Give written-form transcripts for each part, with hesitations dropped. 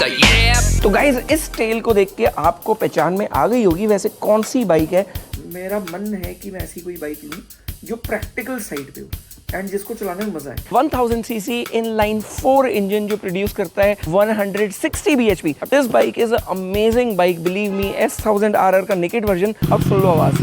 तो गाइज इस टेल को देख के आपको पहचान में आ गई होगी वैसे कौन सी बाइक है। मेरा मन है कि मैं ऐसी कोई बाइक लूँ जो प्रैक्टिकल साइड पे हो एंड जिसको चलाने में मजा आए। 1000 सीसी इनलाइन 4 इंजन जो प्रोड्यूस करता है 160 bhp। This bike is amazing bike, believe me. S1000 RR का नेकेड वर्जन। अब सुन लो आवाज।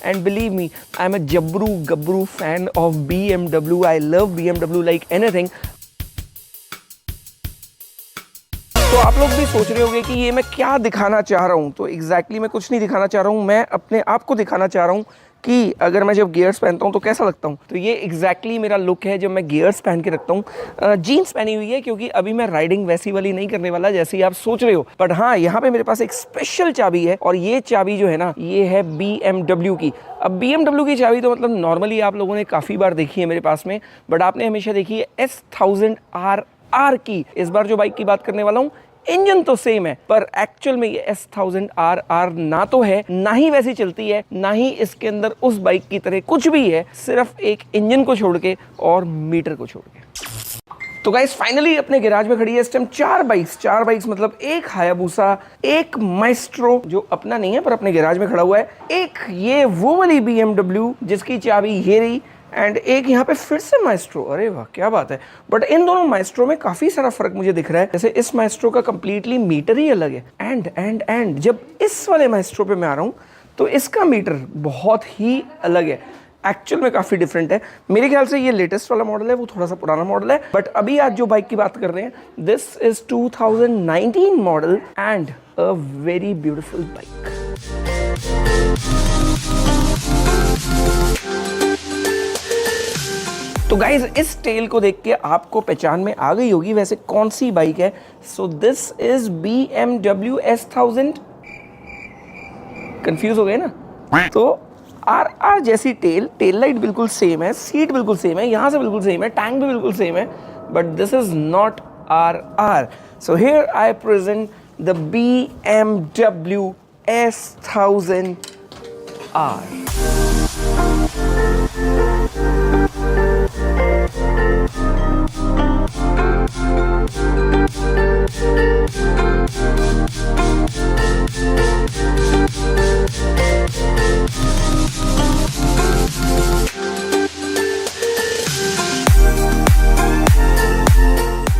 And believe me, I'm a Gabru fan of BMW. I love BMW like anything. तो आप लोग भी सोच रहे होंगे कि ये मैं क्या दिखाना चाह रहा हूँ। तो एग्जैक्टली मैं कुछ नहीं दिखाना चाह रहा हूँ, मैं अपने आप को दिखाना चाह रहा हूँ कि अगर मैं जब गियर्स पहनता हूँ तो कैसा लगता हूँ। तो ये एग्जैक्टली मेरा लुक है जब मैं गियर्स पहन के रखता हूँ। जीन्स पहनी हुई है क्योंकि अभी मैं राइडिंग वैसी वाली नहीं करने वाला जैसी आप सोच रहे हो। बट हाँ, यहाँ पे मेरे पास एक स्पेशल चाबी है और ये चाबी जो है ना, ये है BMW की। अब BMW की चाबी तो मतलब नॉर्मली आप लोगों ने काफ़ी बार देखी है मेरे पास में, बट आपने हमेशा देखी है S1000 RR की। इस बार जो बाइक की बात करने वाला हूँ, इंजन तो सेम है पर एक्चुअल में ये S1000 RR ना तो है, ना ही वैसी चलती है, ना ही इसके अंदर उस बाइक की तरह कुछ भी है, सिर्फ एक इंजन को छोड़ के और मीटर को छोड़ के। तो गाइस फाइनली अपने गैराज में खड़ी है इस टाइम चार बाइक्स मतलब एक हायाबुसा, एक माइस्ट्रो जो अपना नहीं है पर अपने गैराज में खड़ा हुआ है, एक ये वो वाली BMW जिसकी चाबी ये रही, एंड एक यहाँ पे फिर से माइस्ट्रो। अरे वाह क्या बात है। बट इन दोनों माइस्ट्रो में काफी सारा फर्क मुझे दिख रहा है। जैसे इस माइस्ट्रो का कंप्लीटली मीटर ही अलग है एंड जब इस वाले माइस्ट्रो पे मैं आ रहा हूँ तो इसका मीटर बहुत ही अलग है। एक्चुअल में काफी डिफरेंट है। मेरे ख्याल से ये लेटेस्ट वाला मॉडल है, वो थोड़ा सा पुराना मॉडल है। बट अभी आज जो बाइक की बात कर रहे हैं, this is 2019 model and a very beautiful bike. तो गाइज इस टेल को देख के आपको पहचान में आ गई होगी वैसे कौन सी बाइक है। So this is BMW S1000। Confuse हो गए ना? तो RR जैसी टेल लाइट बिल्कुल सेम है, सीट बिल्कुल सेम है, यहां से बिल्कुल सेम है, टैंक भी बिल्कुल सेम है, but this is not RR। So here I present the BMW S1000 R।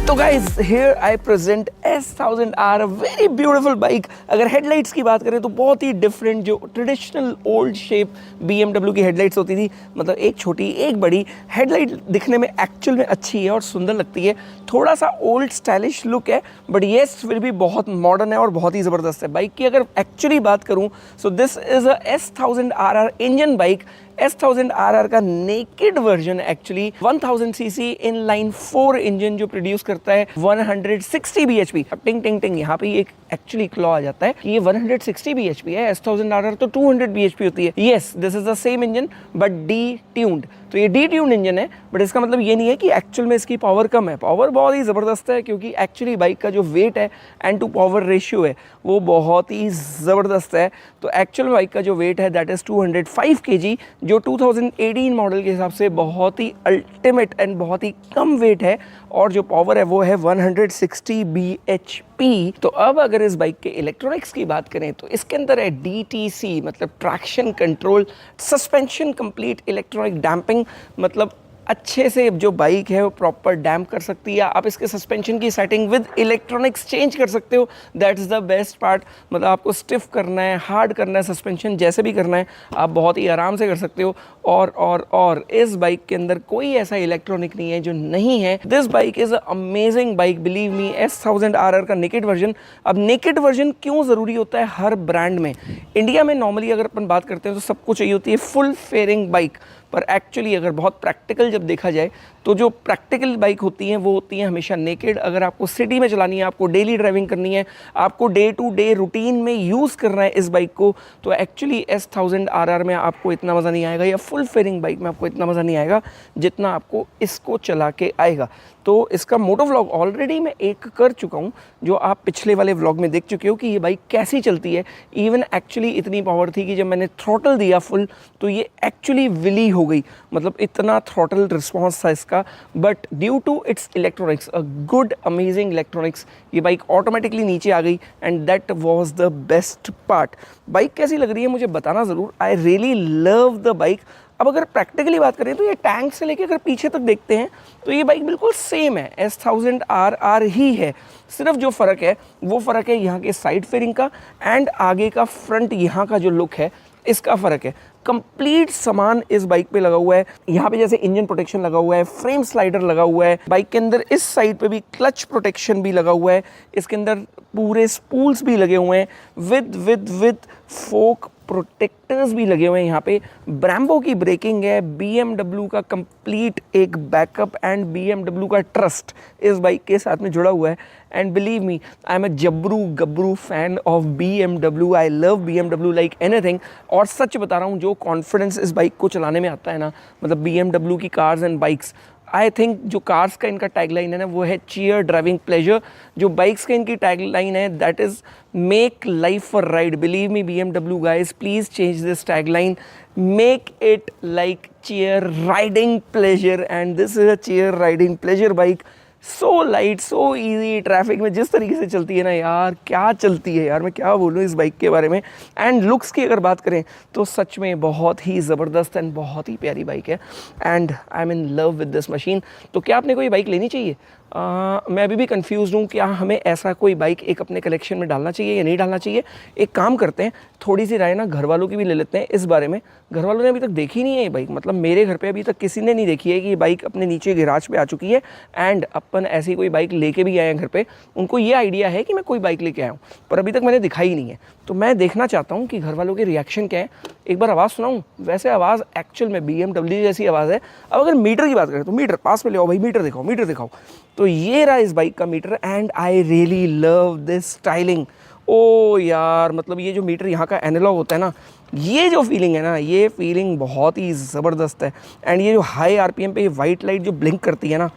तो guys here I present S1000 R, a very beautiful bike. अगर हेडलाइट्स की बात करें तो बहुत ही डिफरेंट, जो ट्रेडिशनल ओल्ड शेप BMW की हेडलाइट्स होती थी, मतलब एक छोटी एक बड़ी। हेडलाइट दिखने में एक्चुअल में अच्छी है और सुंदर लगती है, थोड़ा सा ओल्ड स्टाइलिश लुक है, बट ये फिर भी बहुत मॉडर्न है और बहुत ही ज़बरदस्त है। बाइक की अगर एक्चुअली बात करूँ, so this is a S1000 RR engine bike. S1000 RR का naked version actually 1000 CC inline 4 engine जो प्रोड्यूस करता है 160 bhp। अब टिंग टिंग टिंग यहाँ पे एक एक्चुअली क्लॉ आ जाता है कि ये 160 bhp है, S1000 RR तो 200 bhp होती है। Yes, this is the same engine but D tuned. तो ये डी ट्यून्ड इंजन है, बट इसका मतलब ये नहीं है कि एक्चुअल में इसकी पावर कम है। पावर बहुत ही ज़बरदस्त है क्योंकि एक्चुअली बाइक का जो वेट है एंड टू पावर रेशियो है वो बहुत ही ज़बरदस्त है। तो एक्चुअल बाइक का जो वेट है दैट इज़ 205 kg, जो 2018 मॉडल के हिसाब से बहुत ही अल्टीमेट एंड बहुत ही कम वेट है, और जो पावर है वो है 160 bhp। तो अब अगर इस बाइक के इलेक्ट्रॉनिक्स की बात करें तो इसके अंदर है DTC, मतलब traction control, suspension complete electronic damping, मतलब अच्छे से जो बाइक है वो प्रॉपर डैम्प कर सकती है। आप इसके सस्पेंशन की सेटिंग विद इलेक्ट्रॉनिक्स चेंज कर सकते हो, that is the best part. मतलब आपको स्टिफ करना है, हार्ड करना है, सस्पेंशन जैसे भी करना है आप बहुत ही आराम से कर सकते हो। और इस बाइक के अंदर कोई ऐसा इलेक्ट्रॉनिक नहीं है जो नहीं है। This bike is a amazing bike, believe me. S1000 RR का नेकेड वर्जन। अब नेकेड वर्जन क्यों ज़रूरी होता है हर ब्रांड में? इंडिया में नॉर्मली अगर अपन बात करते हैं तो सबको चाहिए होती है फुल फेयरिंग बाइक, पर एक्चुअली अगर बहुत प्रैक्टिकल जब देखा जाए तो जो प्रैक्टिकल बाइक होती हैं वो होती हैं हमेशा नेकेड। अगर आपको सिटी में चलानी है, आपको डेली ड्राइविंग करनी है, आपको डे टू डे रूटीन में यूज़ करना है इस बाइक को, तो एक्चुअली S1000 RR में आपको इतना मज़ा नहीं आएगा, या फुल फेयरिंग बाइक में आपको इतना मज़ा नहीं आएगा जितना आपको इसको चला के आएगा। तो इसका मोटो व्लॉग ऑलरेडी मैं एक कर चुका हूँ, जो आप पिछले वाले व्लॉग में देख चुके हो कि ये बाइक कैसी चलती है। इवन एक्चुअली इतनी पावर थी कि जब मैंने थ्रॉटल दिया फुल तो ये एक्चुअली विली हो गई, मतलब इतना थ्रॉटल रिस्पॉन्स था इसका। इसका, but due to its electronics, a good amazing electronics, ये बाइक ऑटोमेटिकली नीचे आ गई and that was the best part. Bike कैसी लग रही है मुझे बताना ज़रूर। I really love the bike. अब अगर प्रैक्टिकली बात करें तो ये टैंक से लेके अगर पीछे तक देखते हैं तो ये बाइक बिल्कुल सेम है, S1000RR ही है। सिर्फ जो फ़र्क है वो फ़र्क है यहाँ के साइड फेयरिंग का एंड आगे का फ्रंट यहाँ का जो लुक है इसका फ़र्क है। कंप्लीट सामान इस बाइक पे लगा हुआ है। यहाँ पे जैसे इंजन प्रोटेक्शन लगा हुआ है, फ्रेम स्लाइडर लगा हुआ है, बाइक के अंदर इस साइड पे भी क्लच प्रोटेक्शन भी लगा हुआ है, इसके अंदर पूरे स्पूल्स भी लगे हुए हैं विद फोक प्रोटेक्टर्स भी लगे हुए हैं। यहाँ पे ब्रैम्बो की ब्रेकिंग है, BMW का कंप्लीट एक बैकअप एंड BMW का ट्रस्ट इस बाइक के साथ में जुड़ा हुआ है। And believe me, I am a जबरू गबरू fan of BMW। I love BMW like anything. और सच बता रहा हूँ, जो कॉन्फिडेंस इस बाइक को चलाने में आता है ना, मतलब BMW की cars and bikes, I think जो कार्स का इनका टैगलाइन है ना वो है चीयर ड्राइविंग प्लेजर। जो बाइक्स का इनकी टैगलाइन है that is make life a ride. Believe me BMW guys, please change this tagline, make it like sheer riding pleasure and this is a sheer riding pleasure bike. So light, so easy, traffic में जिस तरीके से चलती है ना यार, क्या चलती है यार, मैं क्या बोलूँ इस बाइक के बारे में। एंड लुक्स की अगर बात करें तो सच में बहुत ही ज़बरदस्त एंड बहुत ही प्यारी बाइक है and I am in love with this machine. तो क्या आपने कोई बाइक लेनी चाहिए? मैं अभी भी कंफ्यूज हूँ, क्या हमें ऐसा कोई बाइक एक अपने कलेक्शन में डालना चाहिए या नहीं डालना चाहिए। एक काम करते हैं, थोड़ी सी राय ना घर वालों की भी ले लेते हैं इस बारे में। घर वालों ने अभी तक देखी नहीं है ये बाइक, मतलब मेरे घर पे अभी तक किसी ने नहीं देखी है कि ये बाइक अपने नीचे गैराज पे आ चुकी है एंड अपन ऐसी कोई बाइक लेके भी आए हैं घर पे। उनको ये आइडिया है कि मैं कोई बाइक लेके आया हूँ, पर अभी तक मैंने दिखाई नहीं है। तो मैं देखना चाहता हूँ कि घर वालों के रिएक्शन क्या है। एक बार आवाज़ सुनाऊँ? वैसे आवाज़ एक्चुअल में BMW जैसी आवाज़ है। अब अगर मीटर की बात करें तो मीटर पास में ले आओ भाई, मीटर दिखाओ, मीटर दिखाओ। तो ये रहा इस बाइक का meter and I really love this styling. ओ यार, मतलब ये जो मीटर यहाँ का एनालॉग होता है ना, ये जो फीलिंग है ना, ये फीलिंग बहुत ही ज़बरदस्त है। एंड ये जो हाई RPM पे ये वाइट लाइट जो ब्लिंक करती है ना,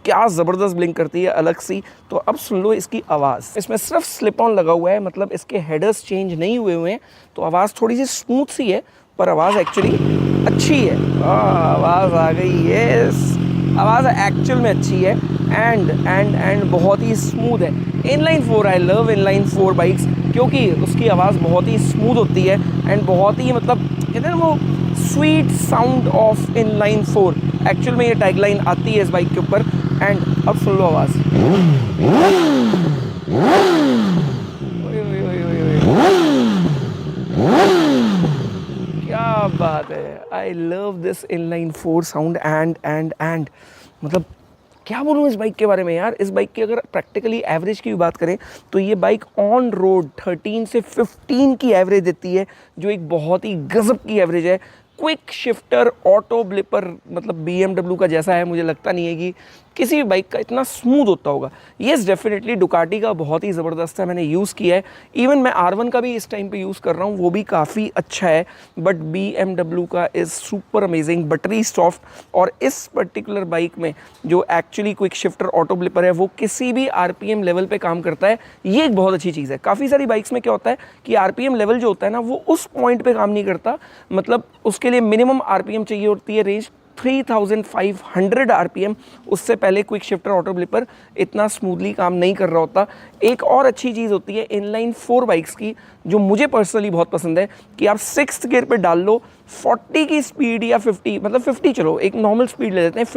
क्या ज़बरदस्त ब्लिंक करती है अलग सी। तो अब सुन लो इसकी आवाज़। इसमें सिर्फ स्लिप ऑन लगा हुआ है, मतलब इसके हेडर्स चेंज नहीं हुए हैं, तो आवाज़ थोड़ी सी स्मूथ सी है, पर आवाज़ एक्चुअली अच्छी है। आवाज़ आ गई, यस, आवाज़ एक्चुअल में अच्छी है एंड बहुत ही स्मूथ है। Inline 4, I love inline 4 bikes क्योंकि उसकी आवाज़ बहुत ही स्मूथ होती है एंड बहुत ही, मतलब कहते हैं ना वो sweet sound of inline 4। Actual में ये टैगलाइन आती है इस बाइक के ऊपर। एंड अब सुन लो आवाज़। क्या बात है, I love this inline 4 sound and मतलब क्या बोलूँ इस बाइक के बारे में यार। इस बाइक की अगर प्रैक्टिकली एवरेज की भी बात करें तो ये बाइक ऑन रोड 13 से 15 की एवरेज देती है, जो एक बहुत ही गजब की एवरेज है। क्विक शिफ्टर ऑटो ब्लिपर, मतलब BMW का जैसा है, मुझे लगता नहीं है कि किसी भी बाइक का इतना स्मूथ होता होगा। येस, डेफिनेटली डुकाटी का बहुत ही ज़बरदस्त है, मैंने यूज़ किया है। इवन मैं R1 का भी इस टाइम पे यूज़ कर रहा हूँ, वो भी काफ़ी अच्छा है। बट BMW का is super amazing, buttery soft. और इस पर्टिकुलर बाइक में जो actually quick shifter auto blipper है वो किसी भी RPM लेवल पे काम करता है। ये एक बहुत अच्छी चीज़ है। काफ़ी सारी बाइक्स में क्या होता है कि RPM लेवल जो होता है ना वो उस पॉइंट पर काम नहीं करता, मतलब उसके लिए मिनिमम RPM चाहिए होती है, रेंज 3500 RPM। उससे पहले क्विक शिफ्टर ऑटो ब्लिपर इतना स्मूथली काम नहीं कर रहा होता। एक और अच्छी चीज़ होती है इनलाइन 4 बाइक्स की, जो मुझे पर्सनली बहुत पसंद है, कि आप 6th गियर पे डाल लो, 40 की स्पीड या 50, मतलब 50 चलो, एक नॉर्मल स्पीड ले लेते हैं,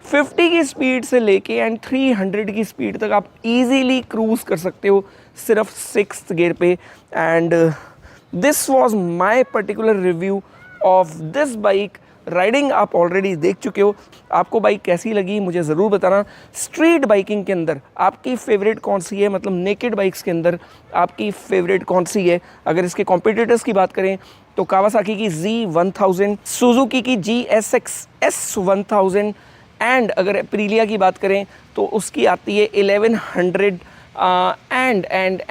50 की स्पीड से लेके एंड 300 की स्पीड तक आप इजीली क्रूज कर सकते हो सिर्फ 6th गियर पे। And this was my particular review of this bike. Riding आप ऑलरेडी देख चुके हो, आपको बाइक कैसी लगी मुझे ज़रूर बताना। स्ट्रीट बाइकिंग के अंदर आपकी फेवरेट कौन सी है, मतलब नेकेड बाइक्स के अंदर आपकी फेवरेट कौन सी है। अगर इसके कॉम्पिटिटर्स की बात करें तो कावासाकी की Z1000, सुजुकी की GSX S1000 एंड अगर एप्रिलिया की बात करें तो उसकी आती है 1100।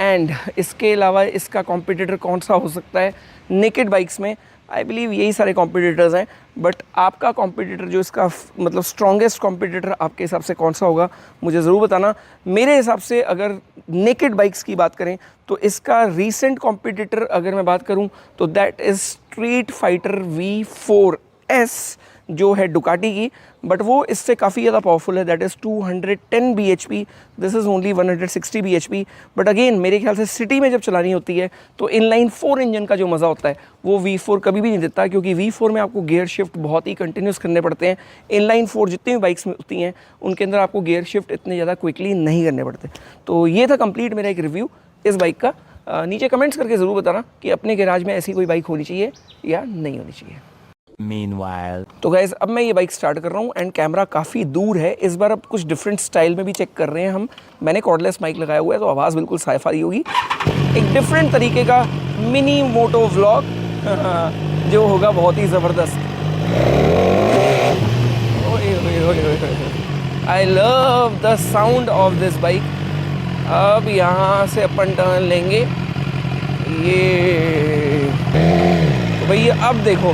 एंड इसके अलावा इसका कॉम्पिटिटर कौन सा हो सकता है नेकेड बाइक्स में? आई बिलीव यही सारे कॉम्पिटिटर्स हैं। बट आपका कॉम्पिटिटर जो इसका मतलब स्ट्रॉन्गेस्ट कॉम्पिटिटर आपके हिसाब से कौन सा होगा मुझे ज़रूर बताना। मेरे हिसाब से अगर नेकेड बाइक्स की बात करें तो इसका रीसेंट कॉम्पिटिटर अगर मैं बात करूं तो that is street fighter V4 S जो है डुकाटी की, बट वो इससे काफ़ी ज़्यादा पावरफुल है, that is 210 bhp, this is only 160 bhp। But again मेरे ख्याल से सिटी में जब चलानी होती है तो इनलाइन 4 इंजन का जो मज़ा होता है वो V4 कभी भी नहीं देता, क्योंकि V4 में आपको गियर शिफ्ट बहुत ही कंटिन्यूस करने पड़ते हैं। इनलाइन 4 जितनी भी बाइक्स में होती हैं उनके अंदर आपको गियर शिफ्ट इतने ज़्यादा क्विकली नहीं करने पड़ते। तो ये था कंप्लीट मेरा एक रिव्यू इस बाइक का। नीचे कमेंट्स करके ज़रूर बताना कि अपने गैराज में ऐसी कोई बाइक होनी चाहिए या नहीं होनी चाहिए। Meanwhile, तो गाइज अब मैं ये बाइक स्टार्ट कर रहा हूँ एंड कैमरा काफ़ी दूर है, इस बार अब कुछ डिफरेंट स्टाइल में भी चेक कर रहे हैं हम। मैंने कॉर्डलेस माइक लगाया हुआ है तो आवाज़ बिल्कुल साफ आ रही होगी। एक डिफरेंट तरीके का मिनी मोटो व्लॉग जो होगा बहुत ही ज़बरदस्त। I love the sound of this bike. अब यहाँ से अपन टर्न लेंगे ये, तो भैया अब देखो,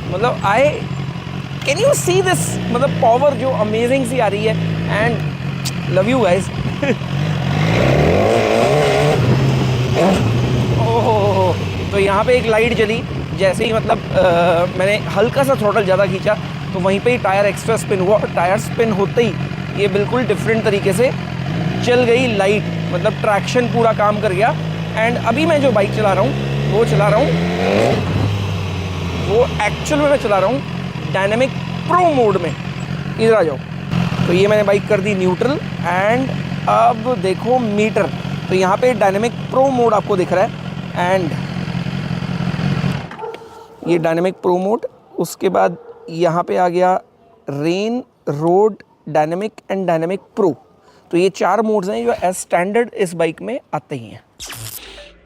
मतलब कैन यू सी दिस, मतलब पावर जो अमेजिंग सी आ रही है एंड लव यू गाइस। ओह, तो यहाँ पे एक लाइट जली जैसे ही, मतलब मैंने हल्का सा थ्रोटल ज़्यादा खींचा तो वहीं पे ही टायर एक्स्ट्रा स्पिन हुआ, और टायर स्पिन होते ही ये बिल्कुल डिफरेंट तरीके से चल गई लाइट, मतलब ट्रैक्शन पूरा काम कर गया। एंड अभी मैं जो बाइक चला रहा हूँ वो चला रहा हूँ, वो एक्चुअल में मैं चला रहा हूँ डायनेमिक प्रो मोड में। इधर आ जाओ। तो ये मैंने बाइक कर दी न्यूट्रल एंड अब देखो मीटर, तो यहाँ पे डायनेमिक प्रो मोड आपको दिख रहा है एंड ये डायनेमिक प्रो मोड। उसके बाद यहाँ पे आ गया rain, road, dynamic and dynamic pro. तो ये 4 मोड्स हैं जो एज स्टैंडर्ड इस बाइक में आते ही हैं।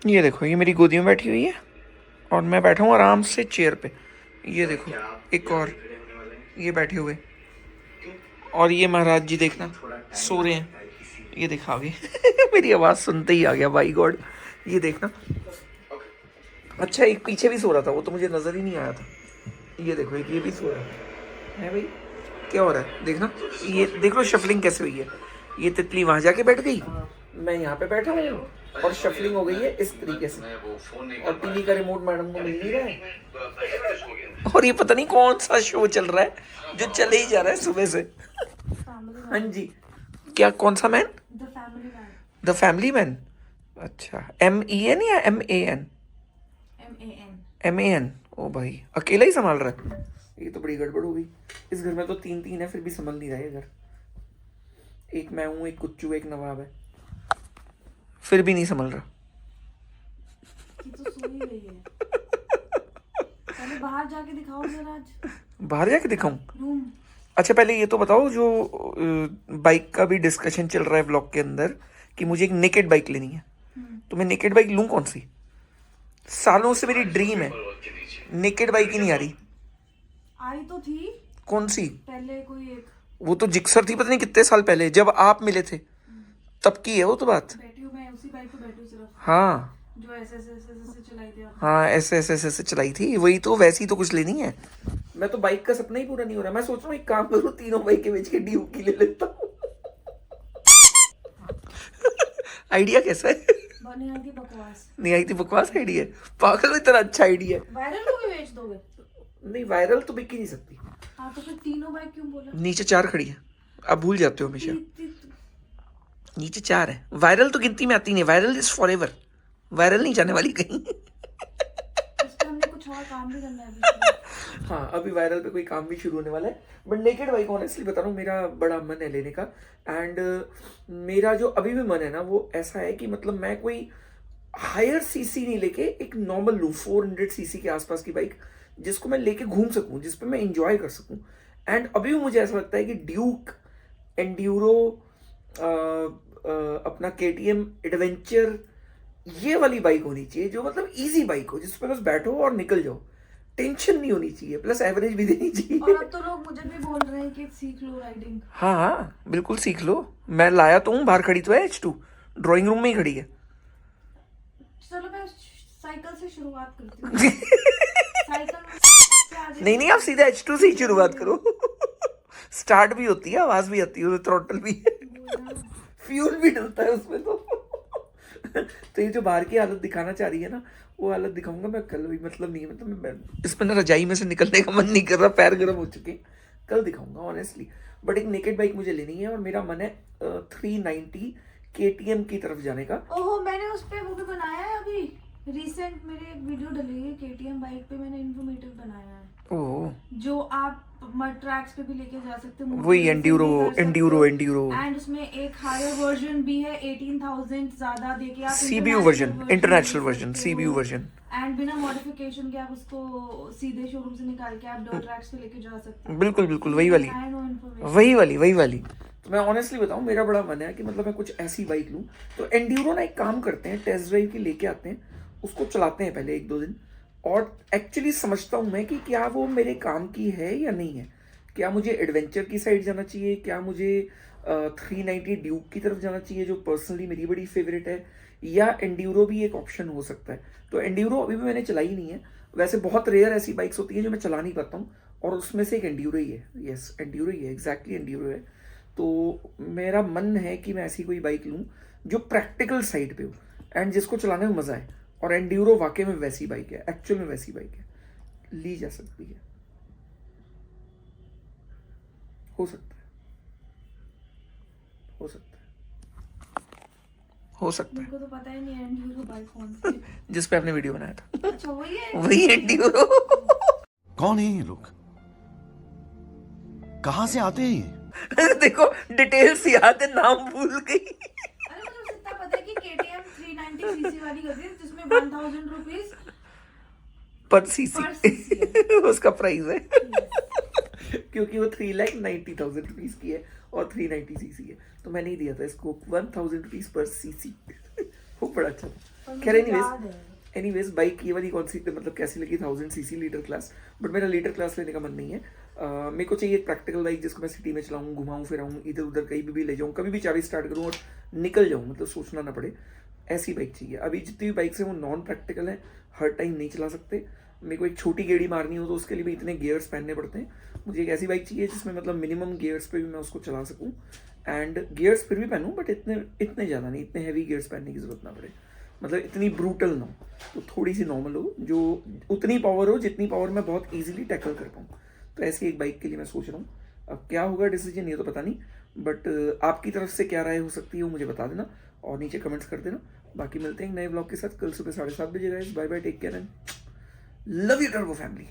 ये देखो, ये मेरी गोदी में बैठी हुई है और मैं बैठा हूँ आराम से चेयर पे। ये देखो एक और ये बैठे हुए, और ये महाराज जी देखना सो रहे हैं। ये देखा अभी मेरी आवाज़ सुनते ही आ गया, बाई गॉड। ये देखना, अच्छा एक पीछे भी सो रहा था, वो तो मुझे नज़र ही नहीं आया था। ये देखो एक ये भी सो रहा है भाई। क्या हो रहा है देखना, ये देख लो शफलिंग कैसे हुई है। ये तितली वहाँ जाके बैठ गई, मैं यहाँ पे बैठा हूँ और शफलिंग हो गई है इस तरीके से। और टीवी का रिमोट मैडम को मिल नहीं रहा है, और ये पता नहीं कौन सा शो चल रहा है जो चले ही जा रहा है सुबह से। हाँ जी, क्या कौन सा मैन? The family man. अच्छा, MEN या MAN? MAN। ओ भाई, अकेला ही संभाल रहा है, ये तो बड़ी गड़बड़ हो गई। इस घर में तो 3 है फिर भी संभल नहीं रहा है घर। एक मैं हूँ, एक कुच्चू, एक नवाब है, फिर भी नहीं संभल रहा। तो सो ही रही है। पहले बाहर जाके दिखाओ जरा आज। बाहर जाके दिखाऊं? रूम। अच्छा पहले ये तो बताओ, जो बाइक का भी डिस्कशन चल रहा है व्लॉग के अंदर कि मुझे एक नेकेड बाइक लेनी है, तो मैं नेकेड बाइक लूं कौन सी? सालों से मेरी ड्रीम है, नेकेड बाइक ही नहीं आ रही। आई तो थी कौन सी? पहले कोई एक, वो तो जिक्सर थी, पता नहीं कितने साल पहले जब आप मिले थे तब की है वो तो बात। बैठी हूँ मैं उसी बाइक पे बैठी हूँ सिर्फ, हाँ जो ऐसे चलाई थी आपने। हाँ, ऐसे चलाई थी, वही तो, वैसी तो कुछ लेनी है। मैं तो बाइक का सपना ही पूरा नहीं हो रहा। मैं सोच रहा हूँ एक काम करूँ, तीनों बाइकें बेच के ड्यूक की ले लेता हूँ। आइडिया कैसा है? नहीं आई थी बकवास। नहीं आई थी बकवास आइडिया, पागल में इतना अच्छा आइडिया है। वायरल को भी बेच दोगे? नहीं, वायरल तो बिक ही नहीं सकती। हाँ तो फिर तीनों बाइक क्यों बोला? नीचे 4 खड़ी है, आप भूल जाते हो हमेशा। ती- नीचे 4 है, वायरल तो गिनती में आती नहीं, viral is for ever, viral नहीं जाने वाली कहीं। इस पे हमने कुछ और काम भी करना है अभी। हाँ, अभी वायरल पे कोई काम भी शुरू होने वाला है। बट नेकेड बाइक ऑनेस्टली बता रहा हूँ, मेरा बड़ा मन है लेने का। एंड मेरा जो अभी भी मन है ना वो ऐसा है कि मतलब मैं कोई हायर सीसी नहीं लेके एक नॉर्मल लूँ, 400 सीसी के आसपास की बाइक जिसको मैं लेके घूम सकूँ, जिस पे मैं इंजॉय कर सकूँ। एंड अभी भी मुझे ऐसा लगता है कि ड्यूक, एंड्यूरो, अपना KTM एडवेंचर, ये वाली बाइक होनी चाहिए जो मतलब इजी बाइक हो, जिस पे बस बैठो और निकल जाओ, टेंशन नहीं होनी चाहिए, प्लस एवरेज भी देनी चाहिए। और अब तो लोग मुझे भी बोल रहे हैं कि सीख लो राइडिंग। हाँ हाँ बिल्कुल सीख लो, मैं लाया तो हूँ, बाहर खड़ी तो है H2, ड्राइंग रूम में ही खड़ी है। चलो मैं साइकिल से शुरुआत करती हूँ। साइकिल से आगे नहीं आप सीधा H2 से ही शुरुआत करो। स्टार्ट भी होती है, आवाज भी आती है, थ्रॉटल भी है, फ्यूल भी डलता है उसमें तो। तो ये जो बाहर की हालत दिखाना चाह रही है ना, वो हालत दिखाऊंगा मैं कल भी, मतलब नहीं है, मतलब मैं इसमें ना रजाई में से निकलने का मन नहीं कर रहा, पैर गर्म हो चुके हैं, कल दिखाऊंगा ऑनेस्टली। बट एक नेकेड बाइक मुझे लेनी है और मेरा मन है 390 KTM की तरफ जाने का। ओहो, मैंने उस पे वो भी बनाया है अभी रिसेंट, मेरे एक वीडियो डली है KTM बाइक पे, मैंने इन्फॉर्मेटिव बनाया है ओह, जो आप मड ट्रैक्स पे भी लेके जा सकते हो, वही एंड्यूरो एंड उसमें एक हायर वर्जन भी है 18,000 ज्यादा देके आप CBU version, international version, CBU version. And बिना मॉडिफिकेशन के आप उसको सीधे शोरूम से निकाल के आप डर्ट ट्रैक्स पे लेके जा सकते हो। बिल्कुल बिल्कुल वही वाली, I know information। वही वाली। तो मैं ऑनेस्टली बताऊं, मेरा बड़ा मन है कि मतलब मैं कुछ ऐसी बाइक लूं। तो एंड्यूरो ना एक काम करते हैं, टेस्ट ड्राइव की लेके आते हैं, उसको चलाते हैं पहले 1-2 दिन, और एक्चुअली समझता हूं मैं कि क्या वो मेरे काम की है या नहीं है। क्या मुझे एडवेंचर की साइड जाना चाहिए, क्या मुझे 390 ड्यूक की तरफ जाना चाहिए जो पर्सनली मेरी बड़ी फेवरेट है, या एंड्यूरो भी एक ऑप्शन हो सकता है। तो एंड्यूरो अभी भी मैंने चलाई नहीं है। वैसे बहुत रेयर ऐसी बाइक्स होती हैं जो मैं चला नहीं पाता हूँ, और उसमें से एक एंड्यूरो ही है। यस, एंड्यूरो ही है, एग्जैक्टली एंड्यूरो है। तो मेरा मन है कि मैं ऐसी कोई बाइक लूँ जो प्रैक्टिकल साइड पे हो एंड जिसको चलाने में मज़ा आए। और एंड्यूरो वाकई में वैसी बाइक है, एक्चुअल में वैसी बाइक है, ली जा सकती है, हो सकता है, हो सकता है, हो सकता है। मेरे को तो पता ही नहीं है एंड्यूरो बाइक कौन सी है। जिस पे आपने वीडियो बनाया था अच्छा वही है। वही एंड्यूरो। कौन है ये लोग? कहां से आते हैं ये? देखो डिटेल्स याद है, नाम भूल गई। अरे मुझे बस इतना पता है कि KTM 390cc वाली होती है जिसमें 1000 रुपीज पर पर सीसी cc उसका प्राइस है। क्योंकि वो 3,90,000 रुपीज की है और 390cc है, तो मैंने ही दिया था इसको 1,000 रुपीज पर सीसी। वो बड़ा अच्छा था। खैर एनीवेज बाइक ये वाली कौन सी, मतलब कैसी लगी 1000cc लीटर क्लास। बट मेरा लीटर क्लास लेने का मन नहीं है। मेरे को चाहिए एक प्रैक्टिकल बाइक जिसको मैं सिटी में चलाऊँ, घुमाऊँ फिराऊँ, इधर उधर कहीं भी ले जाऊँ, कभी भी चाबी स्टार्ट करूँ और निकल जाऊँ, मतलब सोचना ना पड़े, ऐसी बाइक चाहिए। अभी जितनी भी बाइक्स हैं वो नॉन प्रैक्टिकल है, हर टाइम नहीं चला सकते। मेरे को एक छोटी गेड़ी मारनी हो तो उसके लिए भी इतने गियर्स पहनने पड़ते हैं। मुझे एक ऐसी बाइक चाहिए जिसमें मतलब मिनिमम गियर्स पे भी मैं उसको चला सकूँ, एंड गियर्स फिर भी पहनूँ बट इतने ज़्यादा नहीं, इतने हैवी गियर्स पहनने की ज़रूरत ना पड़े, मतलब इतनी ब्रूटल ना हो, तो थोड़ी सी नॉर्मल हो, जो उतनी पावर हो जितनी पावर मैं बहुत ईजिली टैकल कर पाऊँ। तो ऐसी एक बाइक के लिए मैं सोच रहा हूँ। अब क्या होगा डिसीजन ये तो पता नहीं, बट आपकी तरफ से क्या राय हो सकती है वो मुझे बता देना और नीचे कमेंट्स कर देना। बाकी मिलते हैं एक नए ब्लॉग के साथ कल सुबह 7:30 बजे। Guys bye bye, take care and love you turbo family.